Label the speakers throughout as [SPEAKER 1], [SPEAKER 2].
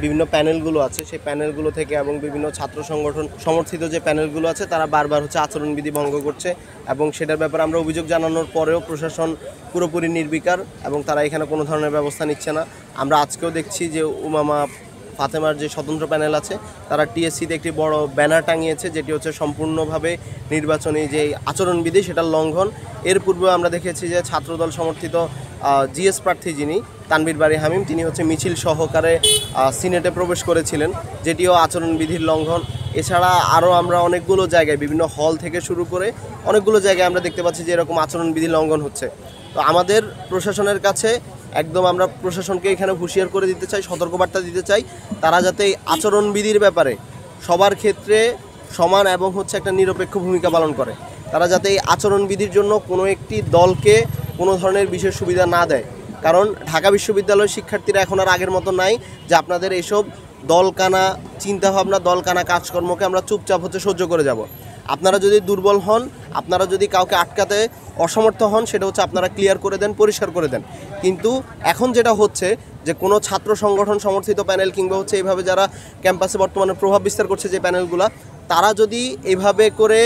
[SPEAKER 1] বিভিন্ন প্যানেলগুলো আছে সেই প্যানেলগুলো থেকে এবং বিভিন্ন ছাত্র সংগঠন সমর্থিত যে প্যানেলগুলো আছে তারা বারবার আচরণবিধি ভঙ্গ করছে এবং সেটার ব্যাপারে আমরা অভিযোগ জানানোর পরেও প্রশাসন পুরোপুরি নির্বিকার এবং তারা এখানে কোনো ধরনের ব্যবস্থা নিচ্ছে না। আমরা আজকেও দেখছি যে উমামা ফাতেমার যে স্বতন্ত্র প্যানেল আছে তারা টিএসসিতে একটি বড় ব্যানার টাঙিয়েছে, যেটি হচ্ছে সম্পূর্ণভাবে নির্বাচনী যে আচরণবিধি সেটার লঙ্ঘন। এর পূর্বে আমরা দেখেছি যে ছাত্রদল সমর্থিত জিএস প্রার্থী যিনি তানভীর বারী হামিম, তিনি মিছিল সহকারে সিনেটে প্রবেশ করেছিলেন, যেটিও আচরণবিধির লঙ্ঘন। এছাড়া আরও আমরা অনেকগুলো জায়গায় বিভিন্ন হল থেকে শুরু করে অনেকগুলো জায়গায় আমরা দেখতে পাচ্ছি যে এরকম আচরণবিধি লঙ্ঘন হচ্ছে। তো আমাদের প্রশাসনের কাছে একদম আমরা প্রশাসনকে এখানে হুঁশিয়ার করে দিতে চাই, সতর্কবার্তা দিতে চাই, তারা যাতে এই আচরণবিধির ব্যাপারে সবার ক্ষেত্রে সমান এবং একটা নিরপেক্ষ ভূমিকা পালন করে। তারা যাতে এই আচরণবিধির জন্য কোনো একটি দলকে কোনো ধরনের বিশেষ সুবিধা না দেয়। কারণ ঢাকা বিশ্ববিদ্যালয়ের শিক্ষার্থীরা এখন আর আগের মতো নাই যে আপনাদের এইসব দলকানা চিন্তাভাবনা, দলকানা কাজকর্মকে আমরা চুপচাপ সহ্য করে যাব। আপনারা যদি দুর্বল হন, আপনারা যদি কাউকে আটকাতে অসমর্থ হন, সেটা আপনারা ক্লিয়ার করে দেন, পরিষ্কার করে দেন। কিন্তু এখন যেটা হচ্ছে যে কোনো ছাত্র সংগঠন সমর্থিত প্যানেল কিংবা এইভাবে যারা ক্যাম্পাসে বর্তমানে প্রভাব বিস্তার করছে যে প্যানেলগুলো, তারা যদি এইভাবে করে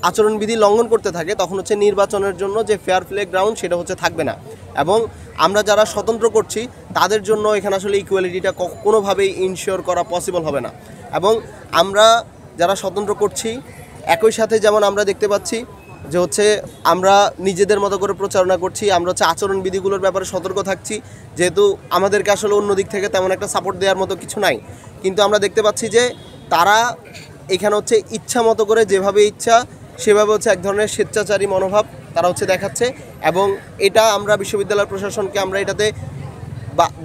[SPEAKER 1] আচরণবিধি লঙ্ঘন করতে থাকে তখন নির্বাচনের জন্য যে ফেয়ার প্লে গ্রাউন্ড সেটা থাকবে না। এবং আমরা যারা স্বতন্ত্র করছি তাদের জন্য এখানে ইকুয়ালিটিটা কোনোভাবেই ইনশিওর করা পসিবল হবে না। এবং আমরা যারা স্বতন্ত্র করছি একই সাথে যেমন আমরা দেখতে পাচ্ছি যে আমরা নিজেদের মতো করে প্রচারণা করছি, আমরা আচরণবিধিগুলোর ব্যাপারে সতর্ক থাকছি, যেহেতু আমাদেরকে অন্য দিক থেকে তেমন একটা সাপোর্ট দেওয়ার মতো কিছু নাই। কিন্তু আমরা দেখতে পাচ্ছি যে তারা এখানে ইচ্ছা মতো করে যেভাবে ইচ্ছা সেভাবে এক ধরনের স্বেচ্ছাচারী মনোভাব তারা দেখাচ্ছে। এবং এটা আমরা বিশ্ববিদ্যালয় প্রশাসনকে আমরা এটাতে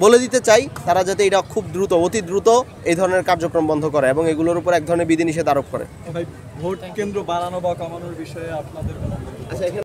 [SPEAKER 1] বলে দিতে চাই তারা যাতে এটা খুব দ্রুত, অতি দ্রুত এই ধরনের কার্যক্রম বন্ধ করে এবং এগুলোর উপর এক ধরনের বিধিনিষেধ আরোপ করে।
[SPEAKER 2] ভোট কেন্দ্র বাড়ানো বা কমানোর বিষয়ে আপনাদের